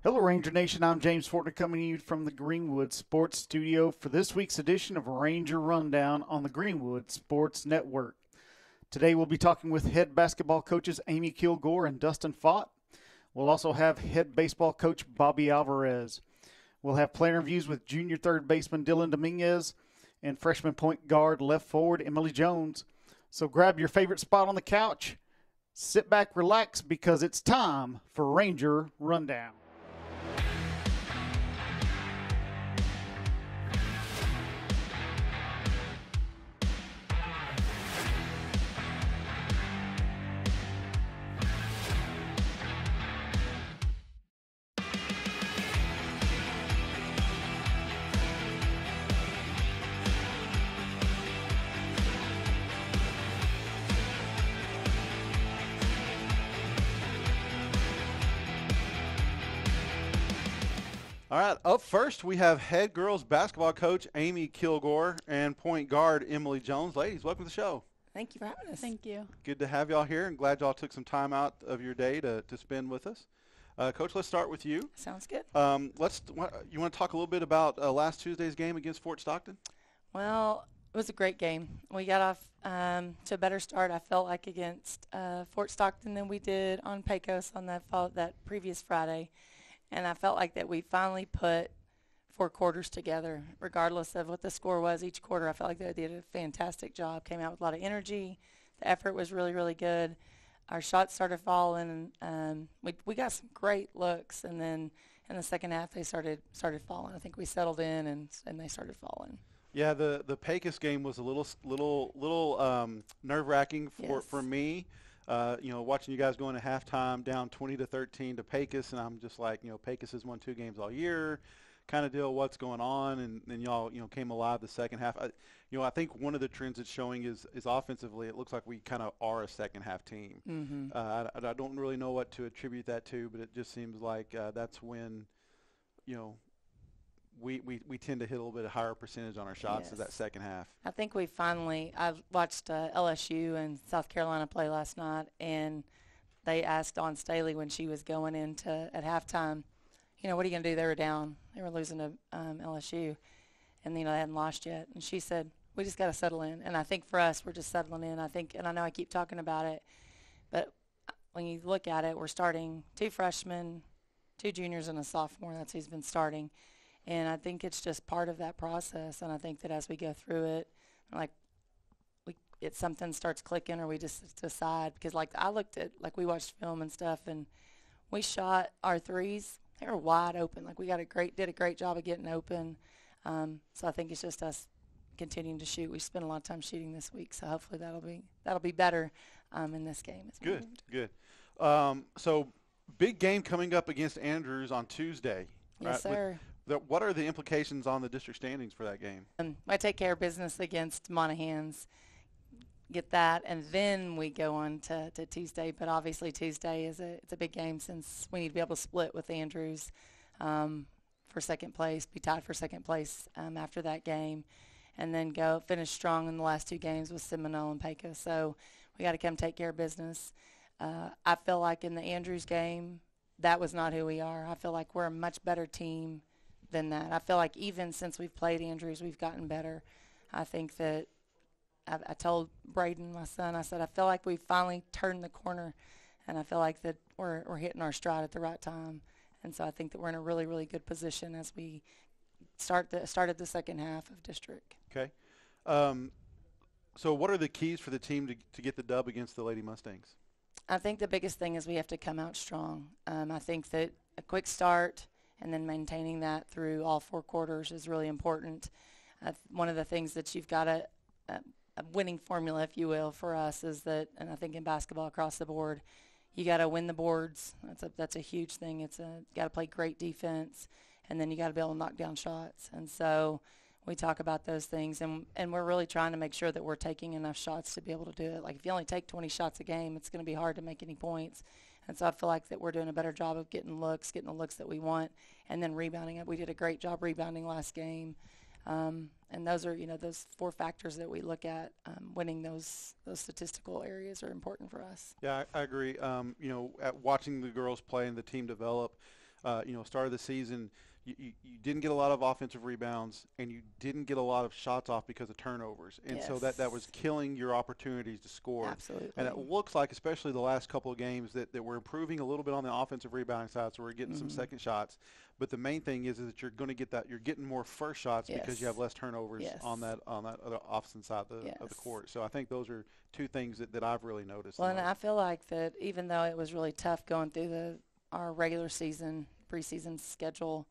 Hello, Ranger Nation. I'm James Fortner coming to you from the Greenwood Sports Studio for this week's edition of Ranger Rundown on the Greenwood Sports Network. Today we'll be talking with head basketball coaches Amy Kilgore and Dustin Fott. We'll also have head baseball coach Bobby Alvarez. We'll have player interviews with junior third baseman Dylan Dominguez and freshman point guard left forward Emily Jones. So grab your favorite spot on the couch, sit back, relax, because it's time for Ranger Rundown. All right, up first we have head girls basketball coach Amy Kilgore and point guard Emily Jones. Ladies, welcome to the show. Thank you for having us. Thank you. Good to have y'all here, and glad y'all took some time out of your day to spend with us. Coach, let's start with you. Sounds good. You want to talk a little bit about last Tuesday's game against Fort Stockton? Well, it was a great game. We got off to a better start, I felt like, against Fort Stockton than we did on Pecos on that previous Friday. And I felt like that we finally put 4 quarters together, regardless of what the score was each quarter. I felt like they did a fantastic job, came out with a lot of energy. The effort was really, really good. Our shots started falling, and we got some great looks. And then in the second half, they started falling. I think we settled in, and they started falling. Yeah, the Pecos game was a little nerve-wracking for me. Watching you guys go into halftime down 20-13 to Pecos, and I'm just like, Pecos has won 2 games all year, kind of deal what's going on, and then y'all, came alive the second half. I think one of the trends it's showing is offensively, it looks like we kind of are a second half team. Mm-hmm. I don't really know what to attribute that to, but it just seems like that's when, we tend to hit a little bit of higher percentage on our shots Yes. as that second half. I think I watched LSU and South Carolina play last night, and they asked Dawn Staley when she was going into at halftime, what are you going to do? They were down. They were losing to LSU, and, they hadn't lost yet. And she said, we just got to settle in. And I think for us, we're just settling in. I think, and I know I keep talking about it, but when you look at it, we're starting 2 freshmen, 2 juniors, and a sophomore. That's who's been starting. And I think it's just part of that process. And I think that as we go through it, something starts clicking, or we just decide. Because, I looked at, we watched film and stuff, and we shot our threes. They were wide open. We did a great job of getting open. So I think it's just us continuing to shoot. We spent a lot of time shooting this week, so hopefully that'll be better in this game. Good. So big game coming up against Andrews on Tuesday. Yes, right? sir. What are the implications on the district standings for that game? I take care of business against Monahans, get that, and then we go on to Tuesday. But obviously Tuesday it's a big game, since we need to be able to split with Andrews for second place, be tied for second place after that game, and then go finish strong in the last 2 games with Seminole and Pecos. So we got to come take care of business. I feel like in the Andrews game, that was not who we are. I feel like we're a much better team than that. I feel like even since we've played Andrews, we've gotten better. I think that I told Braden, my son, I said, I feel like we've finally turned the corner, and I feel like that we're hitting our stride at the right time. And so I think that we're in a really, really good position as we started the second half of district. Okay. So what are the keys for the team to get the dub against the Lady Mustangs? I think the biggest thing is we have to come out strong. I think that a quick start and then maintaining that through all 4 quarters is really important. One of the things that you've got a winning formula, if you will, for us is that, and I think in basketball across the board, you got to win the boards. That's a huge thing. You got to play great defense, and then you got to be able to knock down shots. And so we talk about those things, and we're really trying to make sure that we're taking enough shots to be able to do it. If you only take 20 shots a game, it's going to be hard to make any points. And so I feel like that we're doing a better job of getting the looks that we want, and then rebounding it. We did a great job rebounding last game. And those are, those 4 factors that we look at. Winning those statistical areas are important for us. Yeah, I agree. At watching the girls play and the team develop, start of the season, you didn't get a lot of offensive rebounds and you didn't get a lot of shots off because of turnovers. And so that was killing your opportunities to score. Absolutely. And it looks like, especially the last couple of games, that we're improving a little bit on the offensive rebounding side, so we're getting some second shots. But the main thing is that you're going to get that you're getting more first shots because you have less turnovers on that other opposite side of the court. So I think those are two things that I've really noticed. Well, and I feel like that even though it was really tough going through our regular season, preseason schedule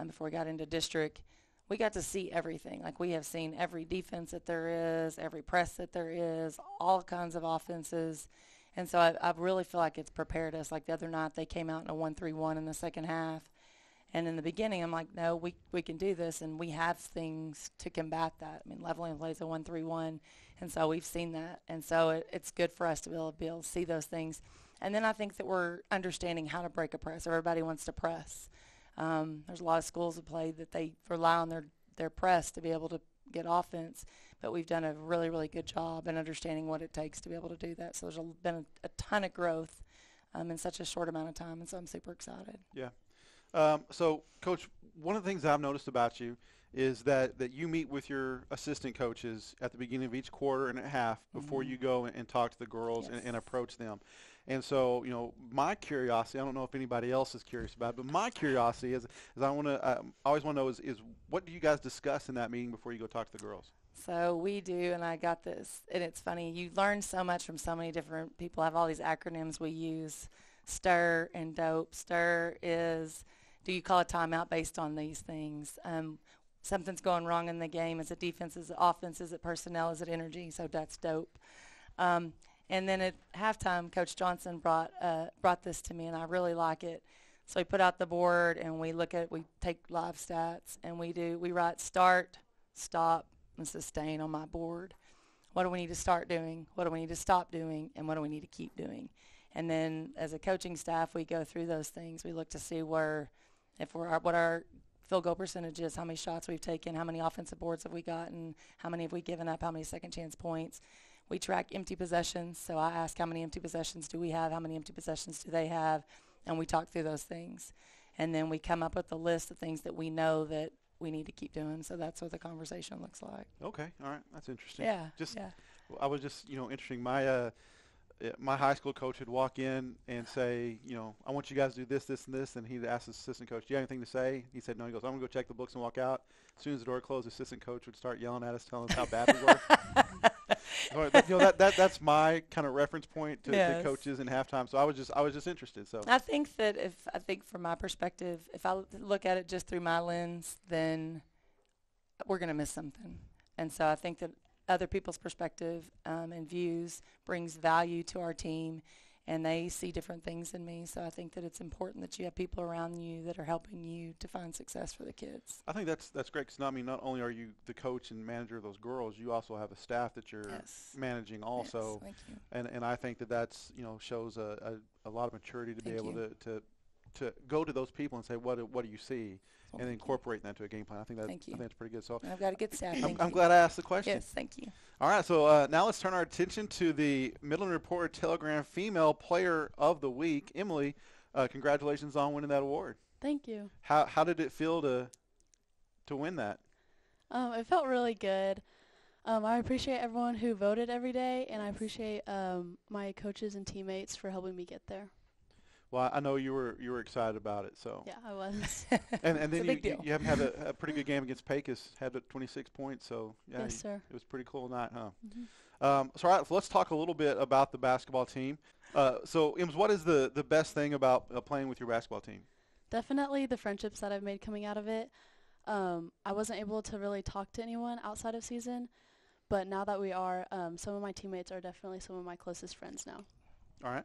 before we got into district, we got to see everything. Like, we have seen every defense that there is, every press that there is, all kinds of offenses. And so I really feel like it's prepared us. Like the other night, they came out in a 1-3-1 in the second half. And in the beginning, I'm like, no, we can do this, and we have things to combat that. I mean, Leveling plays a 1-3-1, and so we've seen that. And so it's good for us to be able to see those things. And then I think that we're understanding how to break a press. Everybody wants to press. There's a lot of schools that play that they rely on their press to be able to get offense, but we've done a really, really good job in understanding what it takes to be able to do that. So there's been a ton of growth in such a short amount of time, and so I'm super excited. Yeah. So, Coach, one of the things I've noticed about you is that you meet with your assistant coaches at the beginning of each quarter and a half before you go and talk to the girls and approach them. And so, my curiosity, I don't know if anybody else is curious about it, but my curiosity is I always want to know is what do you guys discuss in that meeting before you go talk to the girls? So we do, and I got this, and it's funny. You learn so much from so many different people. I have all these acronyms we use, STIR and DOPE. STIR is, do you call a timeout based on these things? Something's going wrong in the game. Is it defense? Is it offense? Is it personnel? Is it energy? So that's DOPE. And then at halftime, Coach Johnson brought this to me, and I really like it. So we put out the board, and we take live stats, and we write start, stop, and sustain on my board. What do we need to start doing? What do we need to stop doing? And what do we need to keep doing? And then as a coaching staff, we go through those things. We look to see what our field goal percentage is, how many shots we've taken, how many offensive boards have we gotten, how many have we given up, how many second chance points. We track empty possessions. So I ask how many empty possessions do we have, how many empty possessions do they have, and we talk through those things. And then we come up with a list of things that we know that we need to keep doing. So that's what the conversation looks like. Okay. All right. That's interesting. Yeah. I was just, interesting. My high school coach would walk in and say, I want you guys to do this, this, and this. And he'd ask the assistant coach, do you have anything to say? He said, no. He goes, I'm going to go check the books and walk out. As soon as the door closed, the assistant coach would start yelling at us, telling us how bad we were. That's my kind of reference point to the coaches in halftime. So I was just interested. So I think from my perspective, if I look at it just through my lens, then we're going to miss something. And so I think that other people's perspective and views brings value to our team, and they see different things than me. So I think that it's important that you have people around you that are helping you to find success for the kids. I think that's great because not only are you the coach and manager of those girls, you also have a staff that you're managing also. Yes, thank you. And I think that's shows a lot of maturity to be able to go to those people and say what do you see, and incorporate that into a game plan. I think that's pretty good. So and I've got a good staff. I'm glad I asked the question. Yes, thank you. All right, so now let's turn our attention to the Midland Reporter Telegram Female Player of the Week. Emily, congratulations on winning that award. Thank you. How did it feel to win that? It felt really good. I appreciate everyone who voted every day, and I appreciate my coaches and teammates for helping me get there. Well, I know you were excited about it, so. Yeah, I was. and then you haven't had a pretty good game against Pecos, had 26 points, so yeah, yes, sir. It was a pretty cool night, huh? Mm-hmm. So all right, let's talk a little bit about the basketball team. So, Ems, what is the best thing about playing with your basketball team? Definitely the friendships that I've made coming out of it. I wasn't able to really talk to anyone outside of season, but now that we are, some of my teammates are definitely some of my closest friends now. All right.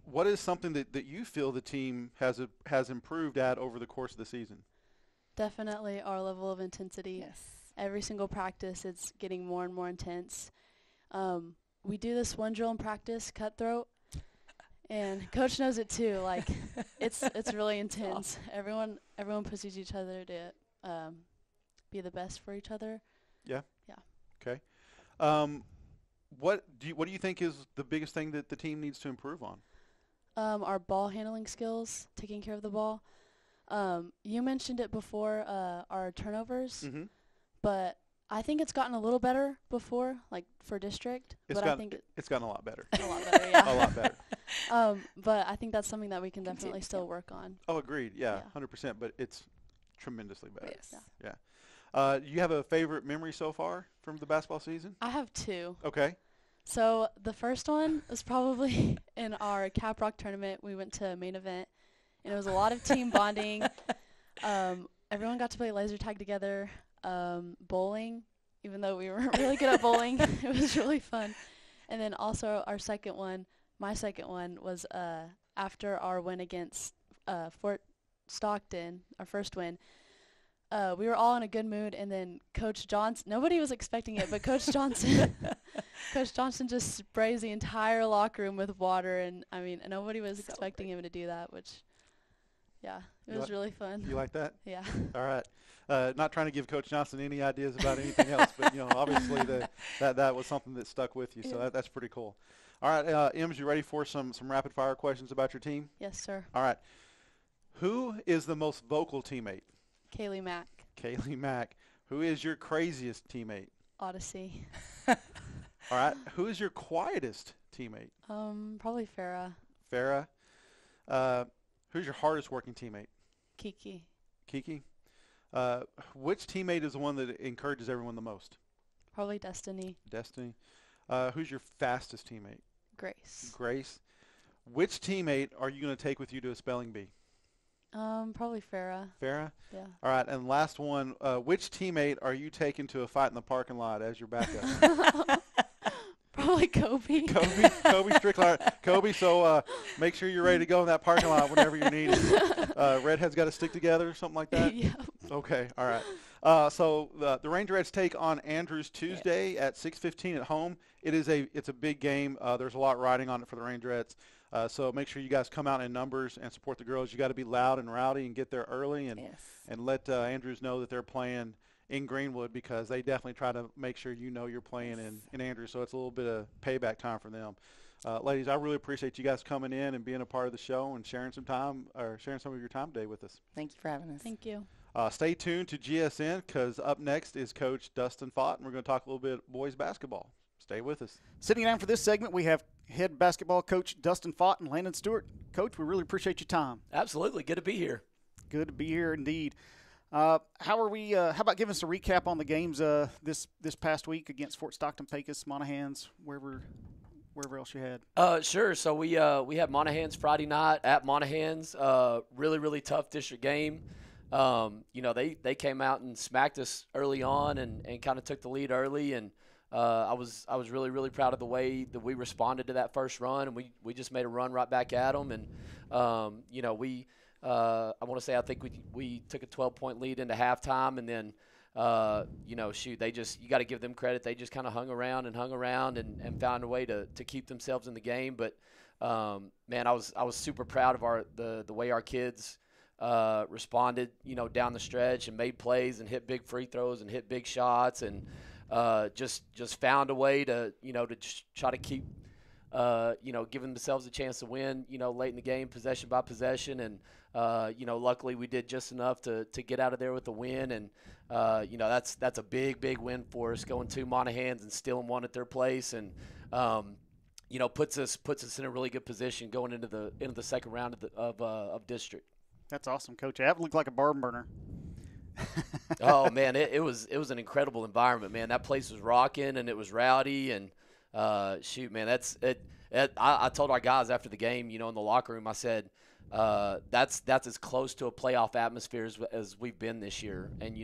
What is something that you feel the team has improved at over the course of the season? Definitely our level of intensity. Yes. Every single practice, it's getting more and more intense. We do this one drill in practice, cutthroat, and Coach knows it too. Like, it's really intense. Awesome. Everyone pushes each other to be the best for each other. Yeah. Yeah. Okay. What do you think is the biggest thing that the team needs to improve on? Our ball handling skills, taking care of the ball. You mentioned it before, our turnovers, but I think it's gotten a little better before, like for district. I think it's gotten a lot better. A lot better, yeah. A lot better. But I think that's something that we can definitely still work on. Oh, agreed. Yeah, 100%. But it's tremendously better. Yes. Yeah. You have a favorite memory so far from the basketball season? I have two. Okay. So the first one was probably in our Cap Rock tournament. We went to main event, and it was a lot of team bonding. Everyone got to play laser tag together. Bowling, even though we weren't really good at bowling, it was really fun. And then also my second one was after our win against Fort Stockton, our first win. We were all in a good mood, and then Coach Johnson, nobody was expecting it, but Coach Johnson just sprays the entire locker room with water, and I mean, nobody was expecting him to do that, which, yeah, it was really fun. You like that? Yeah. All right. Not trying to give Coach Johnson any ideas about anything else, but, obviously that was something that stuck with you, so that's pretty cool. All right, Ems, you ready for some rapid-fire questions about your team? Yes, sir. All right. Who is the most vocal teammate? Kaylee Mack. Kaylee Mack. Who is your craziest teammate? Odyssey. All right. Who is your quietest teammate? Probably Farah. Farah. Who's your hardest working teammate? Kiki. Kiki. Which teammate is the one that encourages everyone the most? Probably Destiny. Destiny. Who's your fastest teammate? Grace. Grace. Which teammate are you going to take with you to a spelling bee? Probably Farah. Farah? Yeah. All right, and last one, which teammate are you taking to a fight in the parking lot as your backup? Probably Kobe. Kobe Strickler. Kobe, so make sure you're ready to go in that parking lot whenever you're needed. Redheads got to stick together, something like that? Yeah. Okay, all right. So the Rangerettes take on Andrews Tuesday at 6:15 at home. It's a big game. There's a lot riding on it for the Rangerettes. So make sure you guys come out in numbers and support the girls. You got to be loud and rowdy and get there early and let Andrews know that they're playing in Greenwood, because they definitely try to make sure you're playing in Andrews. So it's a little bit of payback time for them. Ladies, I really appreciate you guys coming in and being a part of the show and sharing some of your time today with us. Thank you for having us. Thank you. Stay tuned to GSN, because up next is Coach Dustin Fott, and we're going to talk a little bit boys basketball. Stay with us. Sitting down for this segment, we have head basketball coach Dustin Fott and Landon Stewart. Coach, we really appreciate your time. Absolutely. Good to be here. Good to be here indeed. How about giving us a recap on the games this past week against Fort Stockton, Pecos, Monahans, wherever else you had? Sure. So we had Monahans Friday night at Monahans. Really, really tough district game. They came out and smacked us early on and kind of took the lead early, and I was really, really proud of the way that we responded to that first run, and we just made a run right back at them. And I want to say I think we took a 12-point lead into halftime, and then you got to give them credit. They just kind of hung around and found a way to keep themselves in the game. But man, I was super proud of the way our kids responded, down the stretch and made plays and hit big free throws and hit big shots, and just found a way to just try to keep giving themselves a chance to win, late in the game, possession by possession. And, luckily we did just enough to get out of there with the win. And, that's a big, big win for us, going to Monahans and stealing one at their place. And, puts us in a really good position going into the second round of district. That's awesome, Coach. That looked like a barn burner. Oh man, it was an incredible environment, man. That place was rocking and it was rowdy, and shoot, man, that's it. I told our guys after the game, in the locker room, I said, that's as close to a playoff atmosphere as we've been this year, and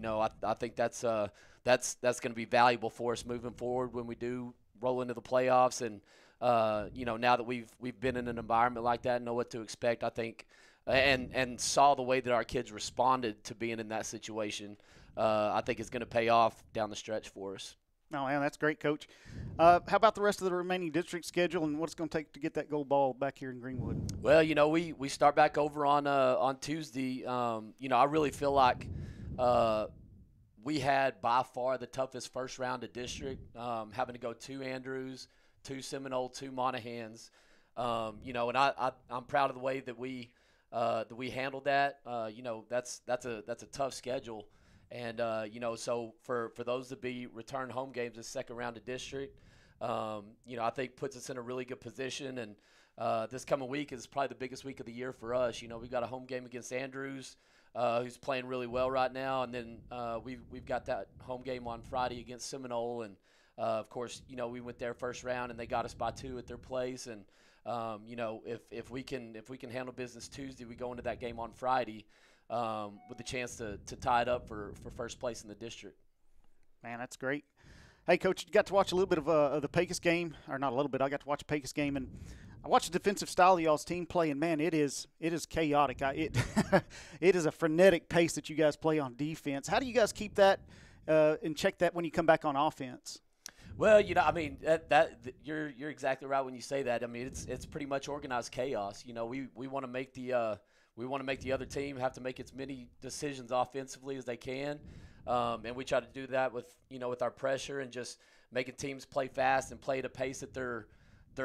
I think that's going to be valuable for us moving forward when we do roll into the playoffs. And now that we've been in an environment like that and know what to expect, I think. And saw the way that our kids responded to being in that situation, I think it's going to pay off down the stretch for us. Oh, man, that's great, Coach. How about the rest of the remaining district schedule and what it's going to take to get that gold ball back here in Greenwood? Well, we start back over on Tuesday. I really feel like we had by far the toughest first round of district, having to go to Andrews, to Seminole, to Monahans. And I'm proud of the way that we handled that. That's a tough schedule, and so for those to be return home games this second round of district, I think puts us in a really good position. And this coming week is probably the biggest week of the year for us. We've got a home game against Andrews, who's playing really well right now, and then we've got that home game on Friday against Seminole, and of course, we went there first round and they got us by 2 at their place, and if we can handle business Tuesday, we go into that game on Friday with the chance to tie it up for first place in the district. Man, that's great. Hey, Coach, you got to watch a little bit of the Pecos game, or not a little bit. I got to watch a Pecos game, and I watched the defensive style of y'all's team play, and man, it is chaotic. It is a frenetic pace that you guys play on defense. How do you guys keep that and check that when you come back on offense? Well, that you're exactly right when you say that. I mean, it's pretty much organized chaos. We want to make the other team have to make as many decisions offensively as they can, and we try to do that with our pressure and just making teams play fast and play at a pace that they're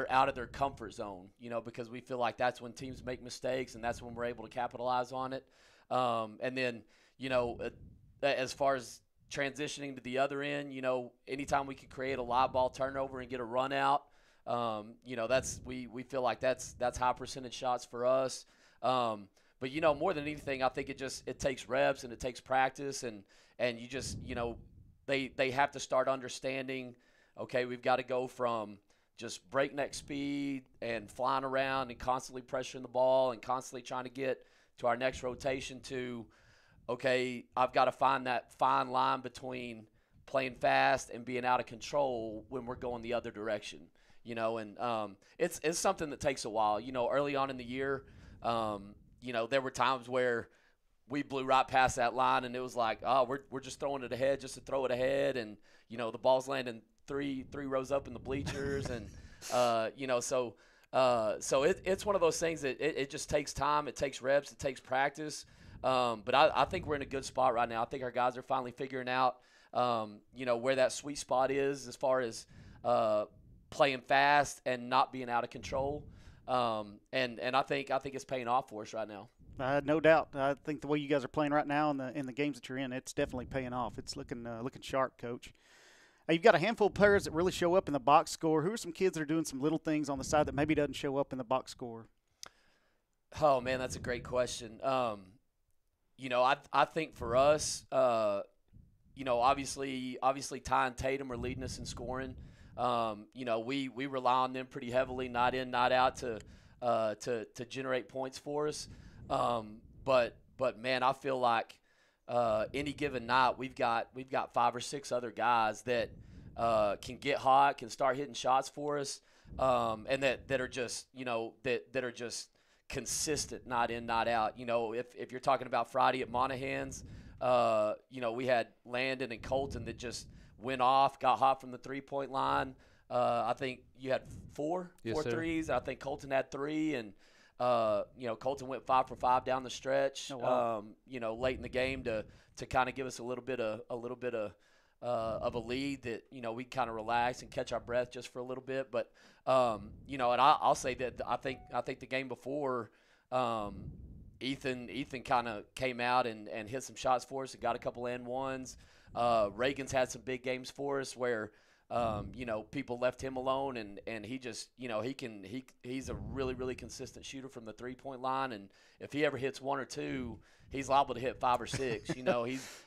out of their comfort zone. Because we feel like that's when teams make mistakes and that's when we're able to capitalize on it. And then as far as transitioning to the other end, anytime we can create a live ball turnover and get a run out, that's we feel like that's high percentage shots for us. But more than anything, I think it takes reps and it takes practice, and you just they have to start understanding, okay, we've got to go from just breakneck speed and flying around and constantly pressuring the ball and constantly trying to get to our next rotation to, okay, I've got to find that fine line between playing fast and being out of control when we're going the other direction, and it's something that takes a while. Early on in the year, there were times where we blew right past that line and it was like, oh, we're just throwing it ahead just to throw it ahead, and the ball's landing three rows up in the bleachers, and so it's one of those things that it just takes time, it takes reps, it takes practice. But I think we're in a good spot right now. I think our guys are finally figuring out, where that sweet spot is as far as playing fast and not being out of control. And I think it's paying off for us right now. No doubt. I think the way you guys are playing right now in the games that you're in, it's definitely paying off. It's looking sharp, Coach. You've got a handful of players that really show up in the box score. Who are some kids that are doing some little things on the side that maybe doesn't show up in the box score? Oh man, that's a great question. I think for us, obviously Ty and Tatum are leading us in scoring. We rely on them pretty heavily, night in, night out, to generate points for us. But man, I feel like any given night we've got 5 or 6 other guys that can get hot, can start hitting shots for us, and that are just that are just consistent night in, night out. If you're talking about Friday at Monahan's, we had Landon and Colton that just went off, got hot from the 3-point line. I think you had four threes. I think Colton had 3, and Colton went 5 for 5 down the stretch. Oh, wow. Late in the game to kind of give us a little bit of a lead that we kind of relax and catch our breath just for a little bit. But and I'll say that I think the game before, Ethan kind of came out and hit some shots for us and got a couple and ones. Reagan's had some big games for us where people left him alone, and he just he's a really, really consistent shooter from the 3-point line, and if he ever hits 1 or 2, he's liable to hit 5 or 6.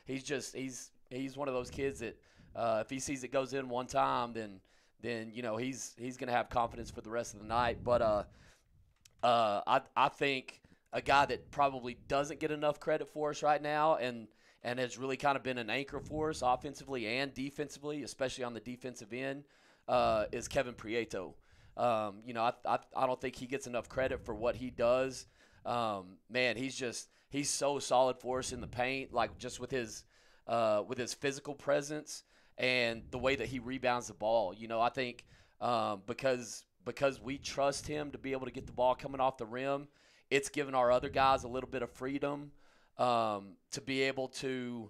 He's one of those kids that if he sees it goes in one time, then he's going to have confidence for the rest of the night. But I think a guy that probably doesn't get enough credit for us right now, and has really kind of been an anchor for us offensively and defensively, especially on the defensive end, is Kevin Prieto. I don't think he gets enough credit for what he does. Man, he's so solid for us in the paint, like just with his physical presence and the way that he rebounds the ball. I think because we trust him to be able to get the ball coming off the rim, it's given our other guys a little bit of freedom to be able to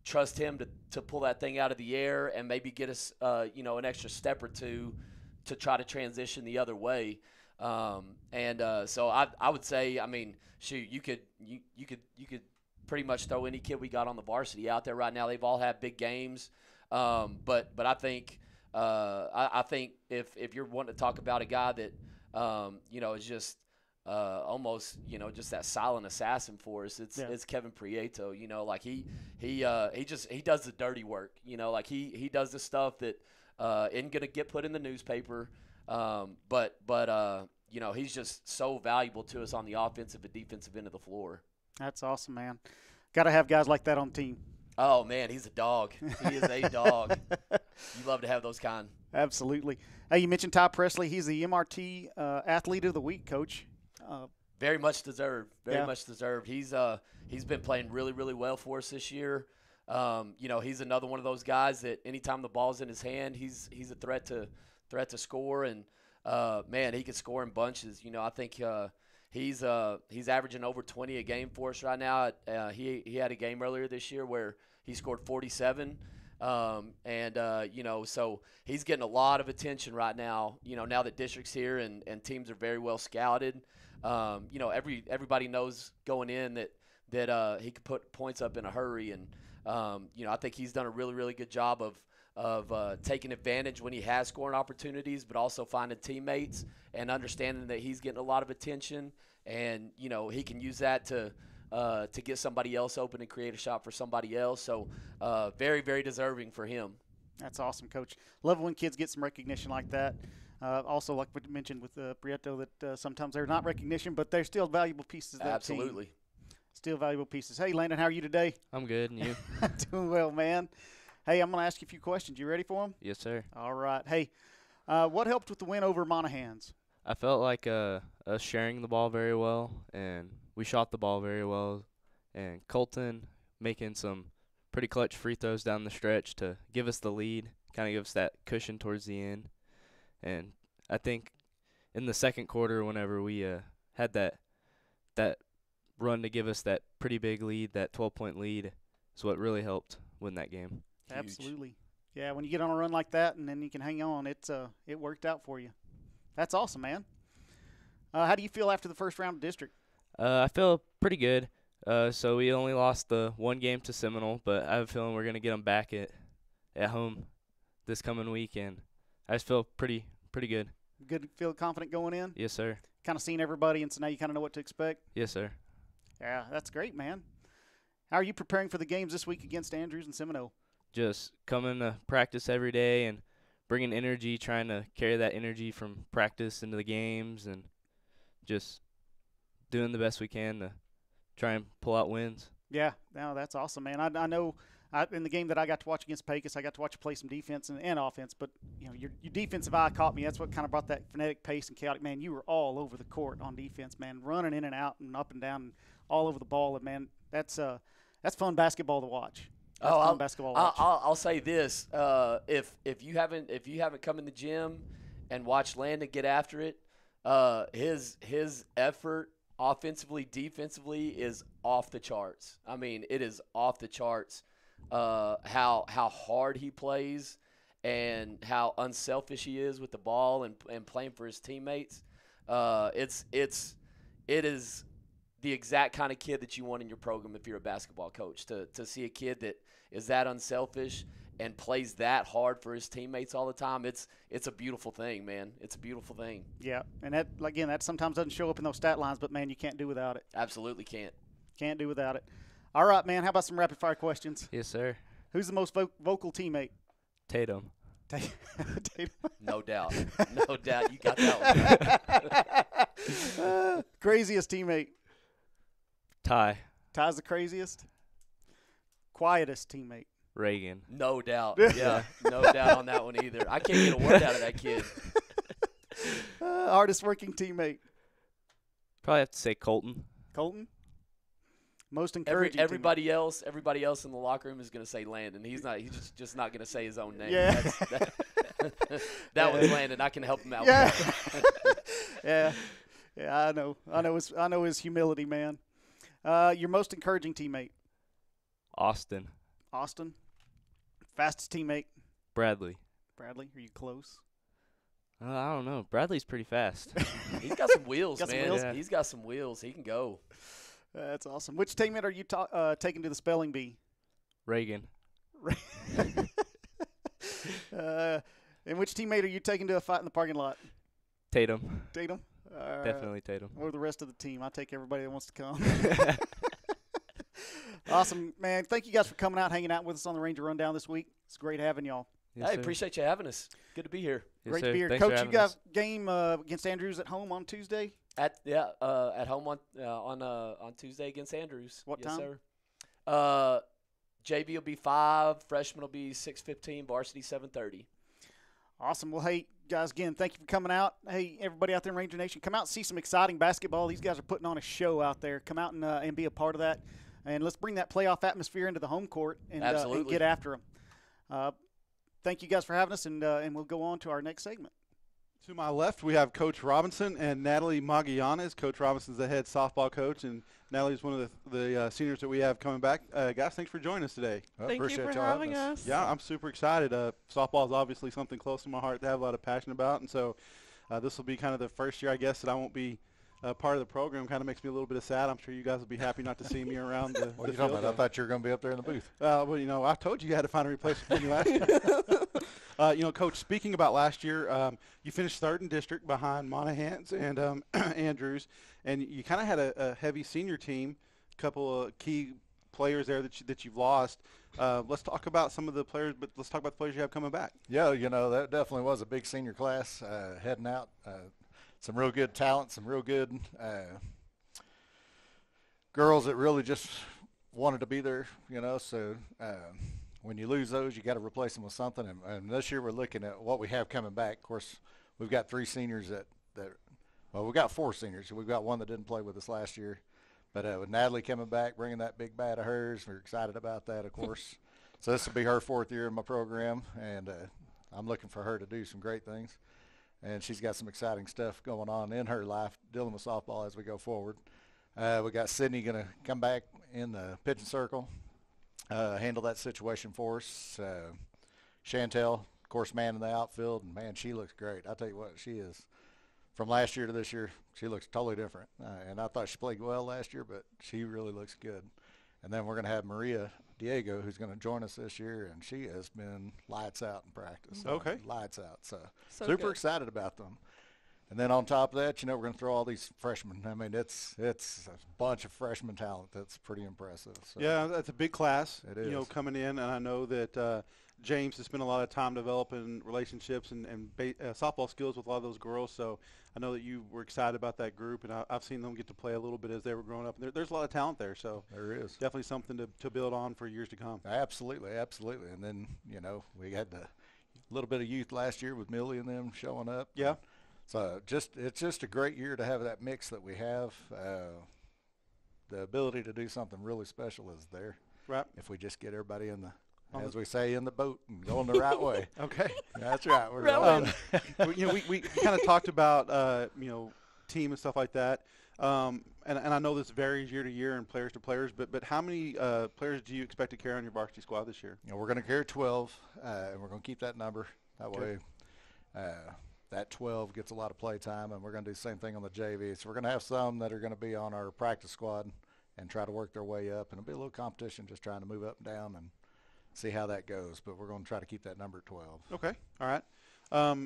trust him to pull that thing out of the air and maybe get us, an extra step or two to try to transition the other way. So I would say, I mean, shoot, you could pretty much throw any kid we got on the varsity out there right now. They've all had big games, but I think I think if you're wanting to talk about a guy that is just almost just that silent assassin for us, it's Kevin Prieto. Like he does the dirty work. Like he does the stuff that isn't gonna get put in the newspaper. But he's just so valuable to us on the offensive and defensive end of the floor. That's awesome, man. Got to have guys like that on the team. Oh, man, he's a dog. He is a dog. You love to have those kind. Absolutely. Hey, you mentioned Ty Presley. He's the MRT Athlete of the Week, Coach. Very much deserved. Very much deserved. He's been playing really, really well for us this year. He's another one of those guys that anytime the ball's in his hand, he's a threat to score, and man, he can score in bunches. I think he's averaging over 20 a game for us right now. He had a game earlier this year where he scored 47, so he's getting a lot of attention right now. Now that district's here and teams are very well scouted. Everybody knows going in that he could put points up in a hurry, and I think he's done a really, really good job of taking advantage when he has scoring opportunities, but also finding teammates and understanding that he's getting a lot of attention, and he can use that to get somebody else open and create a shot for somebody else. So very, very deserving for him. That's awesome, Coach. Love when kids get some recognition like that. Also, like we mentioned with Prieto, that sometimes they're not recognition, but they're still valuable pieces of that Absolutely. team. Still valuable pieces. Hey, Landon, how are you today? I'm good, and you? Doing well, man. Hey, I'm going to ask you a few questions. You ready for them? Yes, sir. All right. Hey, what helped with the win over Monahans? I felt like us sharing the ball very well, and we shot the ball very well. And Colton making some pretty clutch free throws down the stretch to give us the lead, kind of give us that cushion towards the end. And I think in the second quarter, whenever we had that run to give us that pretty big lead, that 12-point lead, is what really helped win that game. Huge. Absolutely. Yeah, when you get on a run like that and then you can hang on, it worked out for you. That's awesome, man. How do you feel after the first round of district? I feel pretty good. So we only lost the one game to Seminole, but I have a feeling we're going to get them back at home this coming week, and I just feel pretty good. Good, feel confident going in? Yes, sir. Kind of seen everybody, and so now you kind of know what to expect? Yes, sir. Yeah, that's great, man. How are you preparing for the games this week against Andrews and Seminole? Just coming to practice every day and bringing energy, trying to carry that energy from practice into the games, and just doing the best we can to try and pull out wins. Yeah, no, that's awesome, man. I know in the game that I got to watch against Pecos, I got to watch you play some defense and offense, but your defensive eye caught me. That's what kind of brought that frenetic pace and chaotic. Man, you were all over the court on defense, man, running in and out and up and down and all over the ball. And, man, that's fun basketball to watch. I'll say this: if you haven't come in the gym and watched Landon get after it, his effort offensively, defensively is off the charts. I mean, it is off the charts. How hard he plays and how unselfish he is with the ball and playing for his teammates. It is the exact kind of kid that you want in your program if you're a basketball coach. To see a kid that is that unselfish and plays that hard for his teammates all the time, it's a beautiful thing, man. It's a beautiful thing. Yeah, and that sometimes doesn't show up in those stat lines, but, man, you can't do without it. Absolutely can't. Can't do without it. All right, man, how about some rapid-fire questions? Yes, sir. Who's the most vocal teammate? Tatum. Tatum. No doubt. No doubt. You got that one right. Craziest teammate? Ty. Ty's the craziest? Quietest teammate? Reagan. No doubt. Yeah, no doubt on that one either. I can't get a word out of that kid. Hardest working teammate? Probably have to say Colton. Colton? Most encouraging everybody else in the locker room is going to say Landon. He's just not going to say his own name. Yeah. That one's Landon. I can help him out. Yeah. With that. Yeah, I know his humility, man. Your most encouraging teammate? Austin. Fastest teammate? Bradley. Are you close? I don't know. Bradley's pretty fast. He's got some wheels, Got some man. wheels? Yeah. He's got some wheels. He can go. That's awesome. Which teammate are you taking to the spelling bee? Reagan. And which teammate are you taking to a fight in the parking lot? Tatum. Tatum? Definitely Tatum. Or the rest of the team. I take everybody that wants to come. Awesome, man. Thank you guys for coming out, hanging out with us on the Ranger Rundown this week. It's great having y'all. Yes, Hey, sir. appreciate you having us. Good to be here. Yes, Great sir. to be here. Thanks for Coach, you having got us. game against Andrews at home on Tuesday? At home on Tuesday against Andrews. What yes, time? Sir. JV will be 5, freshman will be 6:15, varsity 7:30. Awesome. Well, hey, guys, again, thank you for coming out. Hey, everybody out there in Ranger Nation, come out and see some exciting basketball. These guys are putting on a show out there. Come out and be a part of that. And let's bring that playoff atmosphere into the home court and get after them. Thank you guys for having us, and we'll go on to our next segment. To my left, we have Coach Robinson and Natalie Magallanes. Coach Robinson's the head softball coach, and Natalie's one of the seniors that we have coming back. Guys, thanks for joining us today. Thank you for having us. Yeah, I'm super excited. Softball is obviously something close to my heart to have a lot of passion about, and so this will be kind of the first year, I guess, that I won't be part of the program. Kind of makes me a little bit sad. I'm sure you guys will be happy not to see me around the What are you field. talking about? I thought you were going to be up there in the booth. Well, you know, I told you had to find a replacement for me last year. You know, Coach, speaking about last year, you finished third in district behind Monahans and Andrews, and you kind of had a heavy senior team, a couple of key players there that you've lost. Let's talk about some of the players, but let's talk about the players you have coming back. Yeah, you know, that definitely was a big senior class heading out. Some real good talent, some real good girls that really just wanted to be there, you know. So when you lose those, you got to replace them with something. And this year we're looking at what we have coming back. Of course, we've got 3 seniors well, we've got 4 seniors. We've got one that didn't play with us last year. But with Natalie coming back, bringing that big bat of hers, we're excited about that, of course. So this will be her 4th year in my program, and I'm looking for her to do some great things. And she's got some exciting stuff going on in her life dealing with softball as we go forward. We got Sydney going to come back in the pitching circle, handle that situation for us. Chantel, of course, man in the outfield, and, man, she looks great. I'll tell you what, she is. From last year to this year, she looks totally different. And I thought she played well last year, but she really looks good. And then we're going to have Maria Diego, who's going to join us this year, and she has been lights out in practice. Okay. Lights out. So So super good. excited about them. And then on top of that, you know, we're going to throw all these freshmen. I mean, it's a bunch of freshman talent that's pretty impressive. So. Yeah, that's a big class. It You know, is. coming in, and I know that James has spent a lot of time developing relationships and softball skills with a lot of those girls. So I know that you were excited about that group, and I've seen them get to play a little bit as they were growing up. And there's a lot of talent there, so There is. definitely something to build on for years to come. Absolutely, absolutely. And then, you know, we had a little bit of youth last year with Millie and them showing up. Yeah. So it's just a great year to have that mix that we have. The ability to do something really special is there Right. if we just get everybody in as we say, in the boat and going the right way. Okay. That's right. We're Rowing. going. You know, we kind of talked about you know, team and stuff like that. And I know this varies year to year and players to players, but how many players do you expect to carry on your varsity squad this year? You know, we're going to carry 12, and we're going to keep that number. That Okay. way, that 12 gets a lot of play time, and we're going to do the same thing on the JV. So we're going to have some that are going to be on our practice squad and try to work their way up. And it'll be a little competition just trying to move up and down and see how that goes. But we're going to try to keep that number at 12. Okay. All right.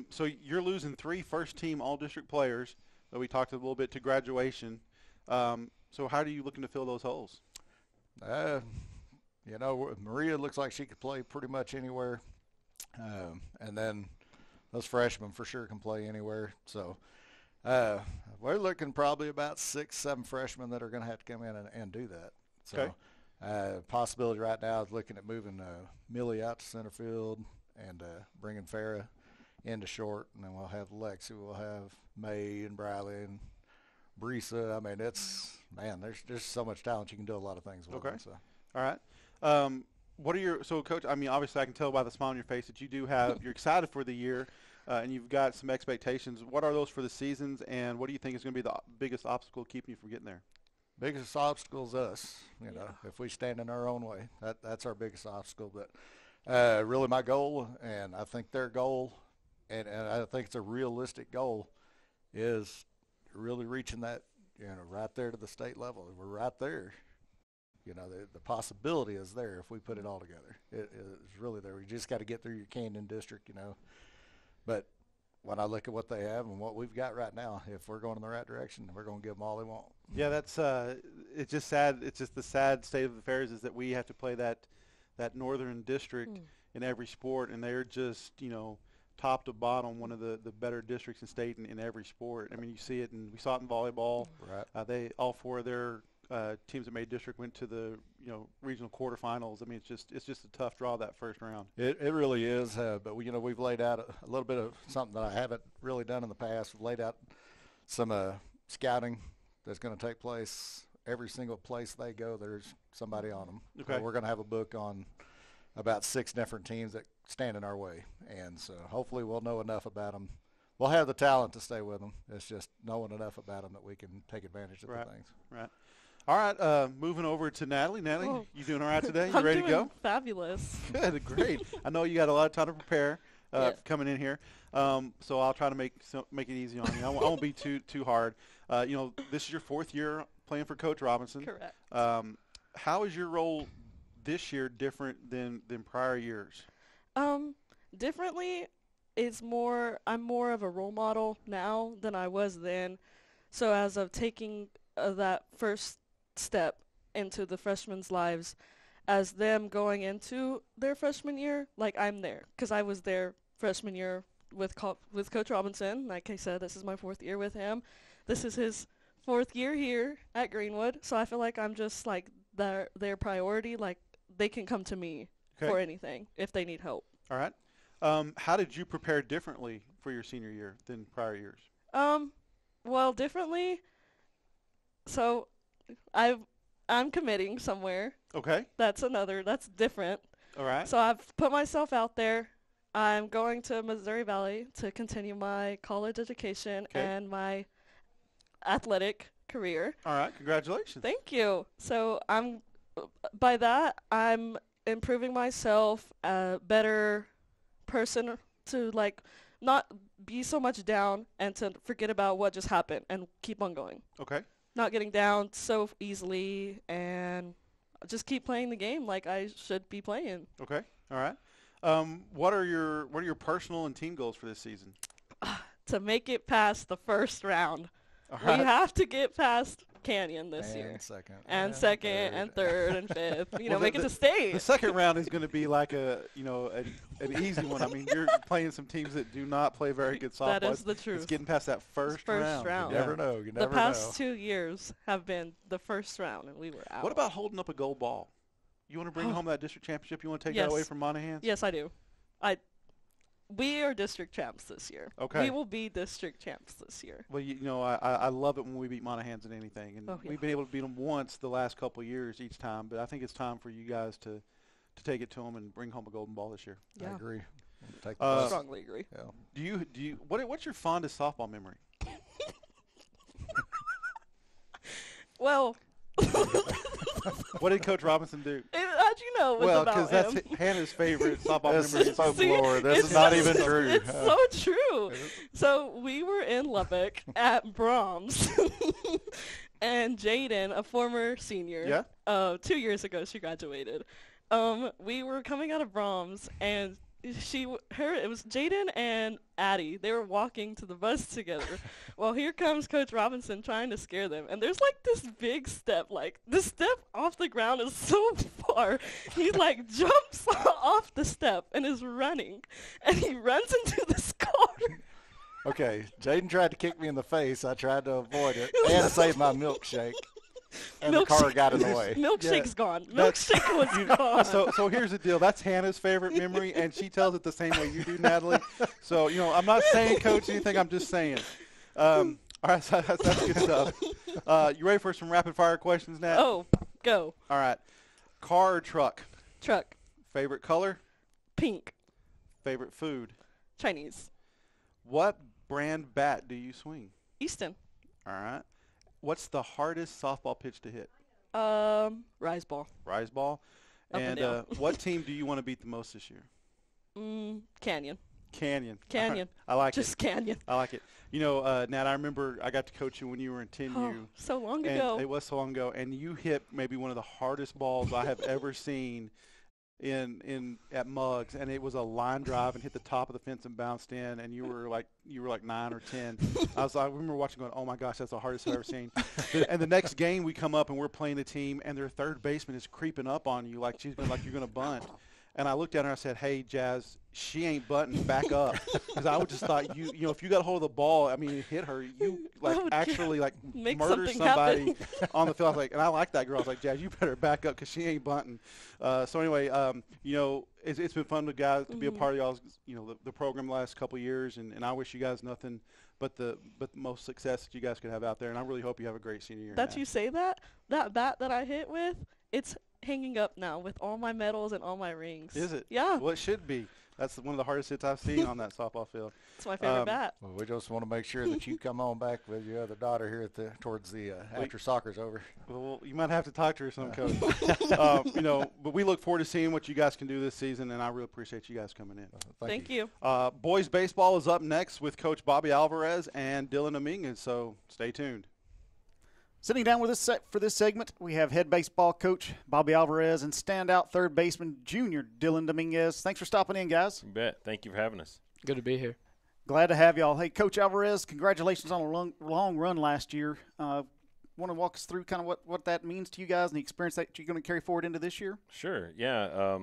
So you're losing 3 first-team all-district players that we talked a little bit to graduation. So how are you looking to fill those holes? You know, Maria looks like she could play pretty much anywhere. And then those freshmen for sure can play anywhere. So we're looking probably about 6, 7 freshmen that are going to have to come in and do that. So Okay. possibility right now is looking at moving Millie out to center field and bringing Farrah into short. And then we'll have Lexi, we'll have May and Briley and Brisa. I mean, there's so much talent. You can do a lot of things with Okay. them, so. All right. What are so Coach, I mean, obviously I can tell by the smile on your face that you do have, you're excited for the year, and you've got some expectations. What are those for the seasons, and what do you think is going to be the biggest obstacle keeping you from getting there? Biggest obstacle is us, you know, if we stand in our own way. That's our biggest obstacle. But really my goal, and I think their goal and I think it's a realistic goal, is really reaching that, right there to the state level. We're right there. The possibility is there if we put it all together. It's really there. We just got to get through your Canyon district, But when I look at what they have and what we've got right now, if we're going in the right direction, we're going to give them all they want. Yeah, that's it's just sad. It's just the sad state of affairs is that we have to play that northern district in every sport, and they're just, top to bottom, one of the better districts in state in every sport. I mean, you see it, and we saw it in volleyball. Right. They all four of their teams that made district went to the regional quarterfinals. I mean, it's just a tough draw that first round. It really is. But we've laid out a little bit of something that I haven't really done in the past. We've laid out some scouting that's going to take place. Every single place they go, there's somebody on them. Okay. So we're going to have a book on about 6 different teams that stand in our way, and so hopefully we'll know enough about them. We'll have the talent to stay with them. It's just knowing enough about them that we can take advantage of the things. Right. All right, moving over to Natalie. Natalie, you doing all right today? You I'm ready to go? doing fabulous. Good, great. I know you got a lot of time to prepare coming in here, so I'll try to make it easy on you. I won't be too hard. This is your 4th year playing for Coach Robinson. Correct. How is your role this year different than prior years? Differently, I'm more of a role model now than I was then. So as of taking that first step into the freshmen's lives, as them going into their freshman year, like I'm there, because I was there freshman year with Coach Robinson. Like I said, this is my 4th year with him. This is his 4th year here at Greenwood, so I feel like I'm just like their priority. Like they can come to me for anything if they need help. All right. How did you prepare differently for your senior year than prior years? Well, differently. So I'm committing somewhere. Okay. That's different. All right. So I've put myself out there. I'm going to Missouri Valley to continue my college education and my athletic career. All right. Congratulations. Thank you. So I'm improving myself, a better person to not be so much down and to forget about what just happened and keep on going. Okay. Not getting down so easily and just keep playing the game like I should be playing. Okay. All right. What are your personal and team goals for this season? To make it past the first round. All right. We have to get past Canyon this year. And second and third and fifth. Make it to state. The second round is going to be like an easy one. I mean, you're playing some teams that do not play very good softball. That is the truth. It's getting past that first round. You never know. The past 2 years have been the first round, and we were out. What about holding up a gold ball? You want to bring home that district championship? You want to take that away from Monahans? Yes, I do. We are district champs this year. Okay. We will be district champs this year. Well, I love it when we beat Monahans in anything, and we've been able to beat them once the last couple of years each time. But I think it's time for you guys to take it to them and bring home a golden ball this year. Yeah. I agree. Strongly agree. Yeah. Do you what's your fondest softball memory? Well. What did Coach Robinson do? How'd you know it was about him? Well, because that's Hannah's favorite softball memory. This is folklore. This is not even true. It's so true. So we were in Lubbock at Brahms, and Jaden, a former senior, 2 years ago she graduated. We were coming out of Brahms, and it was Jaden and Addie. They were walking to the bus together. Well, here comes Coach Robinson trying to scare them. And there's this big step. The step off the ground is so far. He jumps off the step and is running. And he runs into this car. Okay, Jaden tried to kick me in the face. I tried to avoid it and save my milkshake. And the car got in the way. Milkshake's gone. Milkshake was gone. So here's the deal. That's Hannah's favorite memory, and she tells it the same way you do, Natalie. So, I'm not saying coach anything. I'm just saying. All right, so that's good stuff. You ready for some rapid-fire questions, Nat? Oh, go. All right. Car or truck? Truck. Favorite color? Pink. Favorite food? Chinese. What brand bat do you swing? Easton. All right. What's the hardest softball pitch to hit? Rise ball. Rise ball. Up and down. What team do you want to beat the most this year? Canyon. Canyon. Canyon. I like Just it. Canyon. I like it. You know, Nat, I remember I got to coach you when you were in 10U. Oh, so long and ago. It was so long ago. And you hit maybe one of the hardest balls I have ever seen at Muggs, and it was a line drive and hit the top of the fence and bounced in, and you were like 9 or 10. I remember watching going, oh my gosh, that's the hardest I've ever seen. And the next game we come up and we're playing the team, and their third baseman is creeping up on you like you're going to bunt. And I looked at her and I said, hey, Jazz, she ain't bunting, back up. Because I would just thought, you know, if you got a hold of the ball, I mean, hit her, you, like, actually, like, Make murder something somebody on the field. I was like, and I like that girl. I was like, Jazz, you better back up because she ain't bunting. So anyway, you know, it's been fun to guys to be a part of y'all's, you know, the program the last couple of years. And I wish you guys nothing but the most success that you guys could have out there. And I really hope you have a great senior year. That you say that bat that I hit with, it's hanging up now with all my medals and all my rings. Is it? Yeah. Well, it should be. That's one of the hardest hits I've seen on that softball field. It's my favorite bat. Well, we just want to make sure that you come on back with your other daughter here towards the after soccer's over. Well, you might have to talk to her some, Coach. You know, but we look forward to seeing what you guys can do this season, and I really appreciate you guys coming in. Thank you. Boys baseball is up next with Coach Bobby Alvarez and Dylan Dominguez, so stay tuned. Sitting down with us for this segment, we have head baseball coach Bobby Alvarez and standout third baseman junior Dylan Dominguez. Thanks for stopping in, guys. You bet. Thank you for having us. Good to be here. Glad to have y'all. Hey, Coach Alvarez, congratulations on a long run last year. Want to walk us through kind of what that means to you guys and the experience that you're going to carry forward into this year? Sure, yeah.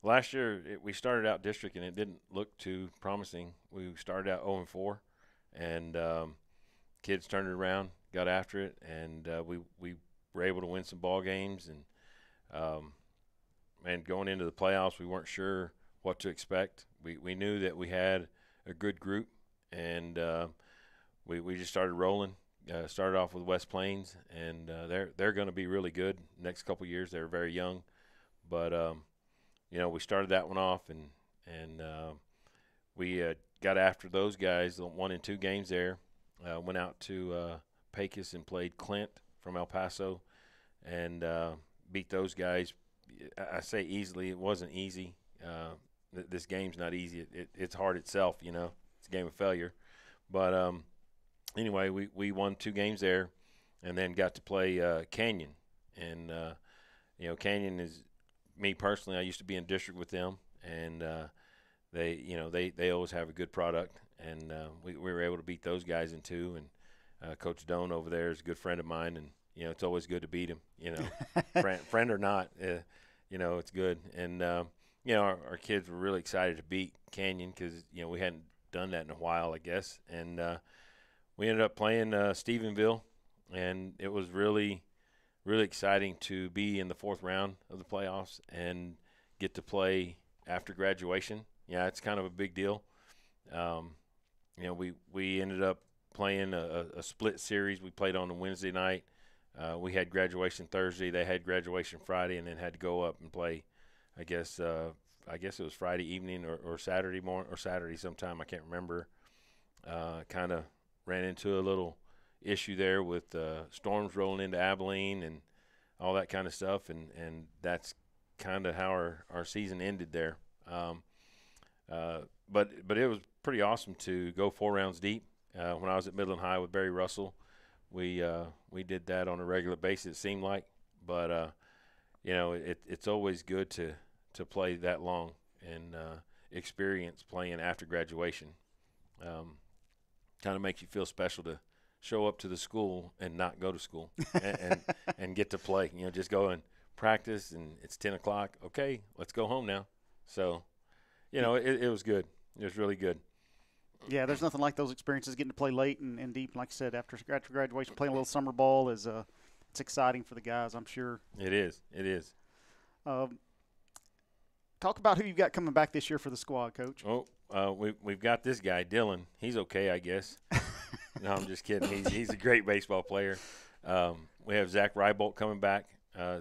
Last year we started out district and it didn't look too promising. We started out 0-4, and kids turned it around, got after it, and we were able to win some ball games. And going into the playoffs, we weren't sure what to expect. We knew that we had a good group, and we just started rolling. Started off with West Plains, and they're going to be really good next couple years. They're very young, but you know, we started that one off, and we got after those guys. Won in 2 games there. Went out to Pecos and played Clint from El Paso, and beat those guys. I say easily. It wasn't easy. This game's not easy. It's hard itself. You know, it's a game of failure, but. Anyway, we won 2 games there, and then got to play Canyon. And you know, Canyon is, me personally, I used to be in district with them, and they always have a good product, and we were able to beat those guys in 2. And Coach Doan over there is a good friend of mine, and you know, it's always good to beat him. You know, friend or not, you know, it's good. And you know, our kids were really excited to beat Canyon because you know we hadn't done that in a while, I guess, and. We ended up playing Stephenville, and it was really, really exciting to be in the 4th round of the playoffs and get to play after graduation. Yeah, it's kind of a big deal. You know, we ended up playing a split series. We played on a Wednesday night. We had graduation Thursday. They had graduation Friday, and then had to go up and play. I guess it was Friday evening or Saturday morning or Saturday sometime. I can't remember. Kind of. Ran into a little issue there with storms rolling into Abilene and all that kind of stuff, and that's kind of how our season ended there. But it was pretty awesome to go 4 rounds deep. When I was at Midland High with Barry Russell, we did that on a regular basis, it seemed like. But you know, it's always good to play that long and experience playing after graduation. Kind of makes you feel special to show up to the school and not go to school and get to play. You know, just go and practice, and it's 10 o'clock. Okay, let's go home now. So, you know, it was good. It was really good. Yeah, there's nothing like those experiences, getting to play late and deep. Like I said, after graduation, playing a little summer ball is it's exciting for the guys, I'm sure. It is. It is. Talk about who you've got coming back this year for the squad, Coach. Oh, we've got this guy, Dylan. He's okay, I guess. No, I'm just kidding. He's a great baseball player. We have Zach Rybolt coming back.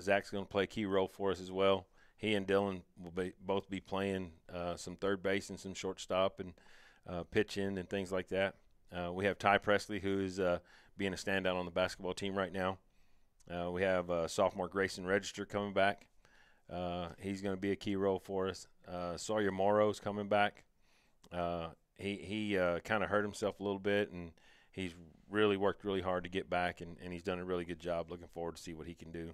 Zach's going to play a key role for us as well. He and Dylan will both be playing some third base and some shortstop and pitching and things like that. We have Ty Presley, who is being a standout on the basketball team right now. We have sophomore Grayson Register coming back. He's going to be a key role for us. Sawyer Morrow's coming back. He kind of hurt himself a little bit, and he's really worked really hard to get back, and he's done a really good job. Looking forward to see what he can do.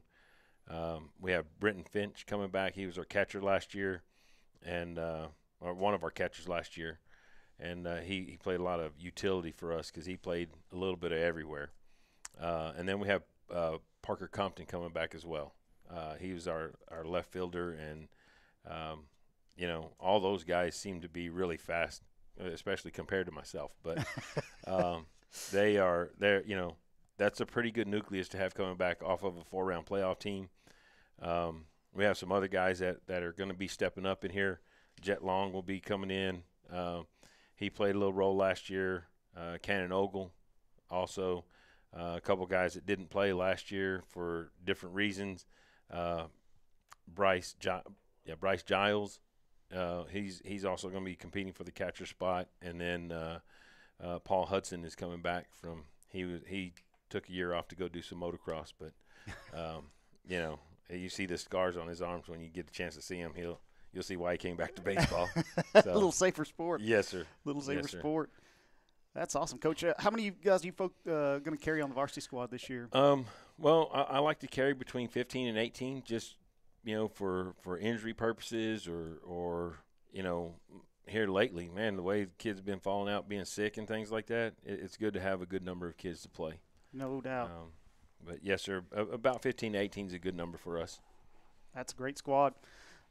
We have Brenton Finch coming back. He was our catcher last year, and or one of our catchers last year. And he played a lot of utility for us because he played a little bit of everywhere. And then we have Parker Compton coming back as well. He was our left fielder, and all those guys seem to be really fast, especially compared to myself. But they're that's a pretty good nucleus to have coming back off of a 4-round playoff team. We have some other guys that are going to be stepping up in here. Jet Long will be coming in. He played a little role last year. Cannon Ogle also. A couple guys that didn't play last year for different reasons. Bryce Giles. He's also going to be competing for the catcher spot. And then Paul Hudson is coming back from he took a year off to go do some motocross, but you see the scars on his arms when you get a chance to see him. You'll see why he came back to baseball. A little safer sport. Yes, sir. A little safer sport. That's awesome, Coach. How many guys are you folk going to carry on the varsity squad this year? Well, I like to carry between 15 and 18, just for injury purposes or here lately, man, the way the kids have been falling out, being sick and things like that, it's good to have a good number of kids to play. No doubt. But yes, sir, about 15 to 18 is a good number for us. That's a great squad.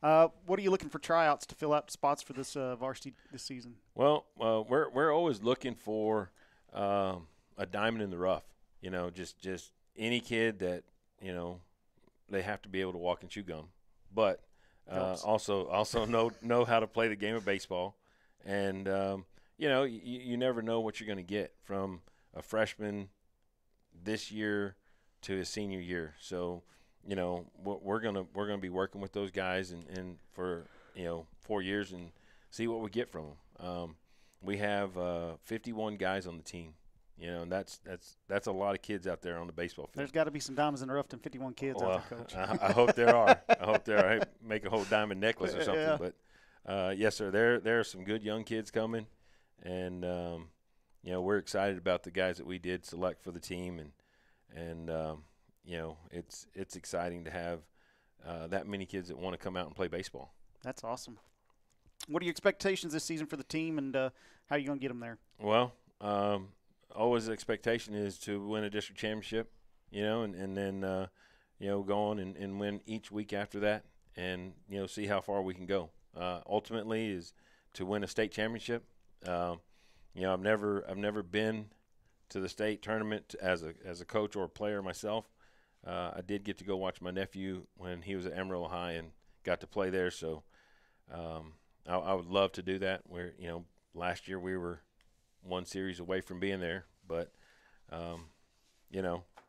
What are you looking for tryouts to fill out spots for this varsity this season? Well, we're always looking for a diamond in the rough. Just any kid that they have to be able to walk and chew gum, but also know how to play the game of baseball. And you never know what you're going to get from a freshman this year to his senior year. So we're gonna be working with those guys and for 4 years and see what we get from them. We have 51 guys on the team, and that's a lot of kids out there on the baseball field. There's got to be some diamonds in the rough and 51 kids out there, Coach. I hope there are. Hey, make a whole diamond necklace or something. Yeah. But yes, sir, there are some good young kids coming, and we're excited about the guys that we did select for the team, and it's exciting to have that many kids that want to come out and play baseball. That's awesome. What are your expectations this season for the team, and how are you going to get them there? Well, always the expectation is to win a district championship, and then go on and win each week after that, and see how far we can go. Ultimately, is to win a state championship. I've never been to the state tournament as a coach or a player myself. I did get to go watch my nephew when he was at Amarillo High and got to play there. So I would love to do that. Where last year we were one series away from being there, but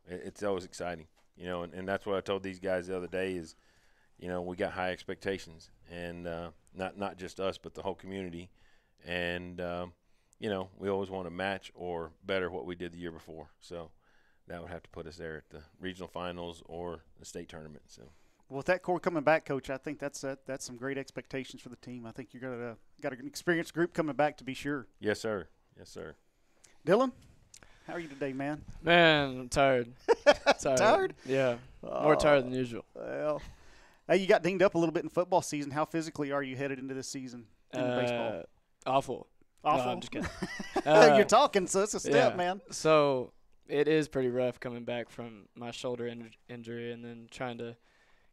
it's always exciting. And that's what I told these guys the other day is, we got high expectations, and not just us but the whole community, and we always want to match or better what we did the year before. So that would have to put us there at the regional finals or the state tournament. So, well, with that core coming back, Coach, I think that's some great expectations for the team. I think you're got an experienced group coming back to be sure. Yes, sir. Yes, sir. Dylan, how are you today, man? Man, I'm tired. Tired? Yeah, more tired than usual. Well, you got dinged up a little bit in football season. How physically are you headed into this season in baseball? Awful. Awful? No, I'm just kidding. You're talking, so it's a step, man. So it is pretty rough coming back from my shoulder injury and then trying to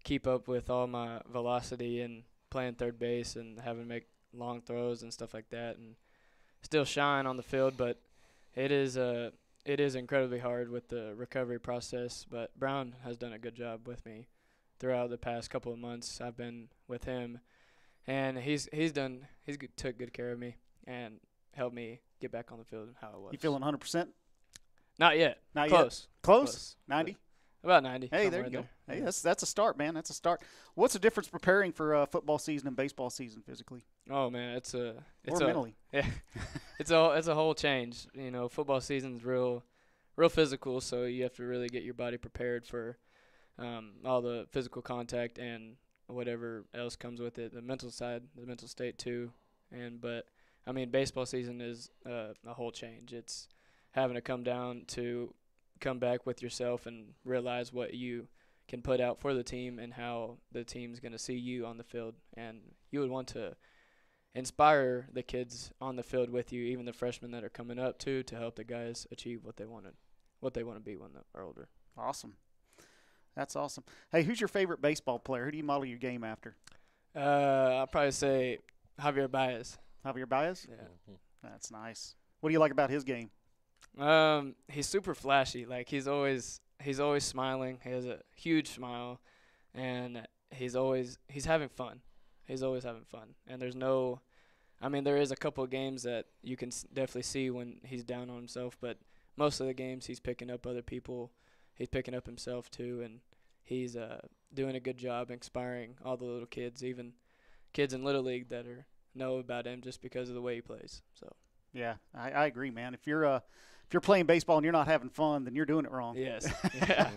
keep up with all my velocity and playing third base and having to make long throws and stuff like that and still shine on the field. But it is incredibly hard with the recovery process. But Brown has done a good job with me throughout the past couple of months. I've been with him, and he's took good care of me and helped me get back on the field how I was. You feeling 100%? Not yet. Not Close. Yet. Close? 90? About 90. Hey, there you go. Hey, that's a start, man. That's a start. What's the difference preparing for football season and baseball season physically? Oh man, it's mentally. Yeah, it's a whole change. Football season's real physical, so you have to really get your body prepared for all the physical contact and whatever else comes with it. The mental side, the mental state too. But I mean, baseball season is a whole change. It's having to come back with yourself and realize what you can put out for the team and how the team's going to see you on the field. And you would want to inspire the kids on the field with you, even the freshmen that are coming up too, to help the guys achieve what they want to be when they're older. Awesome. That's awesome. Hey, who's your favorite baseball player? Who do you model your game after? I'll probably say Javier Baez. Javier Baez? Yeah. That's nice. What do you like about his game? He's super flashy. Like he's always smiling. He has a huge smile, and he's having fun. He's always having fun. And there is a couple of games that you can definitely see when he's down on himself, but most of the games he's picking up other people. He's picking up himself too, and he's doing a good job inspiring all the little kids, even kids in Little League that know about him just because of the way he plays. So. Yeah, I agree, man. If you're playing baseball and you're not having fun, then you're doing it wrong. Yes. Yeah.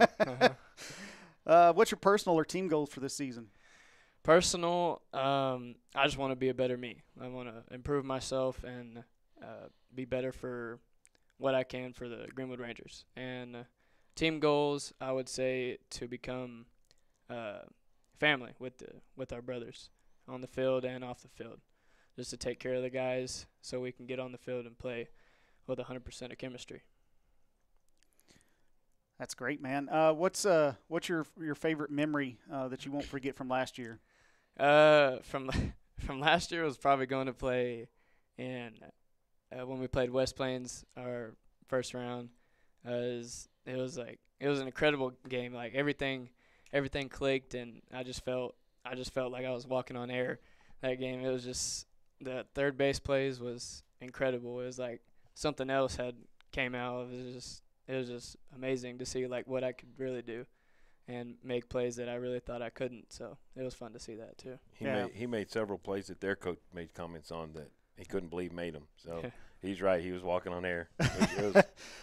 What's your personal or team goals for this season? Personal, I just want to be a better me. I want to improve myself and be better for what I can for the Greenwood Rangers. And team goals, I would say to become family with our brothers on the field and off the field, just to take care of the guys so we can get on the field and play with 100% of chemistry. That's great, man. What's your favorite memory that you won't forget from last year? From last year was probably going to play in when we played West Plains our first round. It was an incredible game. Like everything clicked, and I just felt like I was walking on air that game. It was just the third base plays was incredible. It was like something else had came out. It was just amazing to see like what I could really do and make plays that I really thought I couldn't. So it was fun to see that too. He made several plays that their coach made comments on that he couldn't believe made them. So he's right. He was walking on air.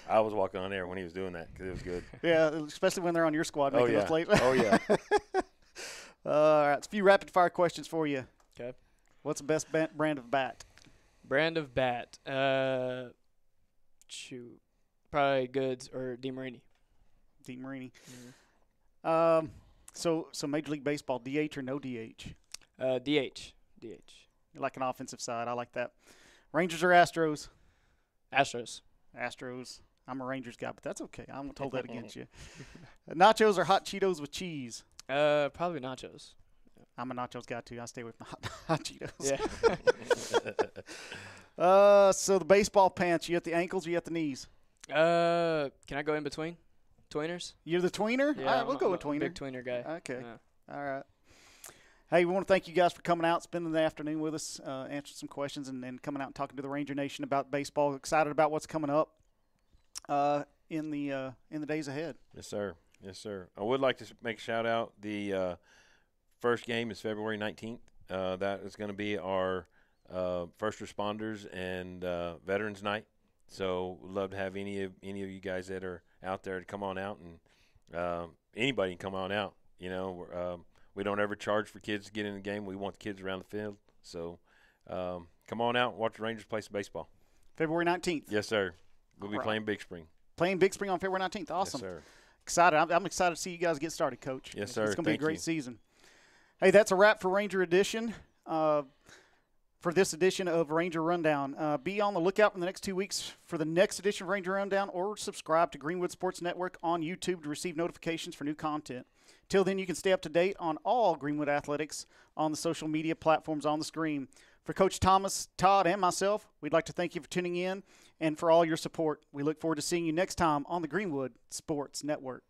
I was walking on air when he was doing that because it was good. Yeah, especially when they're on your squad making those plays. Oh, yeah. All right, a few rapid-fire questions for you. Okay. What's the best brand of bat? Brand of bat? Probably Goods or DeMarini. DeMarini. Mm-hmm. So Major League Baseball, DH or no DH? DH. You like an offensive side. I like that. Rangers or Astros? Astros. I'm a Rangers guy, but that's okay. I won't hold that against you. Nachos or hot Cheetos with cheese? Probably nachos. I'm a nachos guy, too. I stay with my hot Cheetos. Yeah. So the baseball pants, you at the ankles or you at the knees? Can I go in between? Tweeners? You're the tweener? Yeah, all right, we'll go with tweener. Big tweener guy. Okay. Yeah. All right. Hey, we want to thank you guys for coming out, spending the afternoon with us, answering some questions, and coming out and talking to the Ranger Nation about baseball. Excited about what's coming up in the days ahead. Yes, sir. I would like to make a shout out. The first game is February 19th. That is going to be our first responders and veterans night. So we'd love to have any of you guys that are out there to come on out, and anybody can come on out. You know, we don't ever charge for kids to get in the game. We want the kids around the field. So come on out and watch the Rangers play some baseball. February 19th. Yes, sir. We'll be playing Big Spring. Playing Big Spring on February 19th. Awesome. Yes, sir. Excited. I'm excited to see you guys get started, Coach. Yes, sir. It's going to be a great season. Hey, that's a wrap for Ranger Edition. For this edition of Ranger Rundown. Be on the lookout in the next 2 weeks for the next edition of Ranger Rundown, or subscribe to Greenwood Sports Network on YouTube to receive notifications for new content. Till then, you can stay up to date on all Greenwood athletics on the social media platforms on the screen. For Coach Thomas, Todd, and myself, we'd like to thank you for tuning in and for all your support. We look forward to seeing you next time on the Greenwood Sports Network.